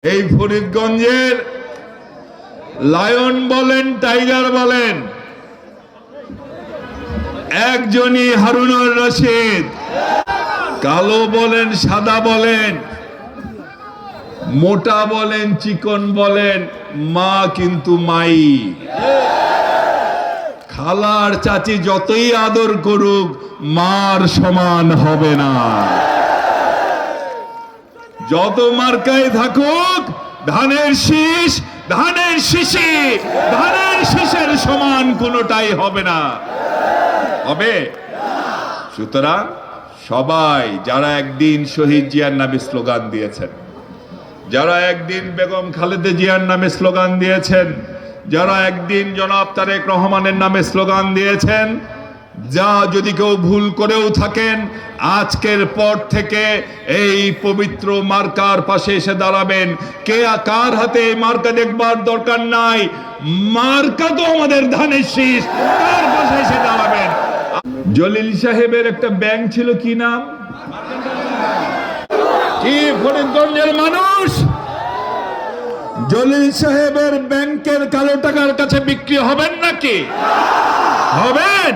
এই ফরিদগঞ্জের লায়ন বলেন টাইগার বলেন একজনই হারুনুর রশিদ। কালো বলেন সাদা বলেন মোটা বলেন চিকন বলেন মা কিন্তু মাই। খালার চাচি যতই আদর করুক মার সমান হবে না। যত মার্কায় থাকুক ধানের শীষ ধানের শীষে ধানের শীষের সমান কোনোটাই হবে না, হবে। সুতরাং সবাই যারা একদিন শহীদ জিয়ার নামে স্লোগান দিয়েছেন, যারা একদিন বেগম খালেদা জিয়ার নামে স্লোগান দিয়েছেন, যারা একদিন জনাব তারেক রহমানের নামে স্লোগান দিয়েছেন, যা যদি কেউ ভুল করেও থাকেন আজকের পর থেকে এই পবিত্র মার্কার পাশে এসে দাঁড়াবেন। কে কার হাতে এই মার্কা দেখবার দরকার নাই, মার্কা তো আমাদের ধানের শীষ, তার পাশে এসে দাঁড়াবেন। জলিল সাহেবের একটা ব্যাংক ছিল, কি নাম? কি ফরিদগঞ্জের মানুষ জলিল সাহেবের ব্যাংকের কালো টাকার কাছে বিক্রি হবেন নাকি? হবেন?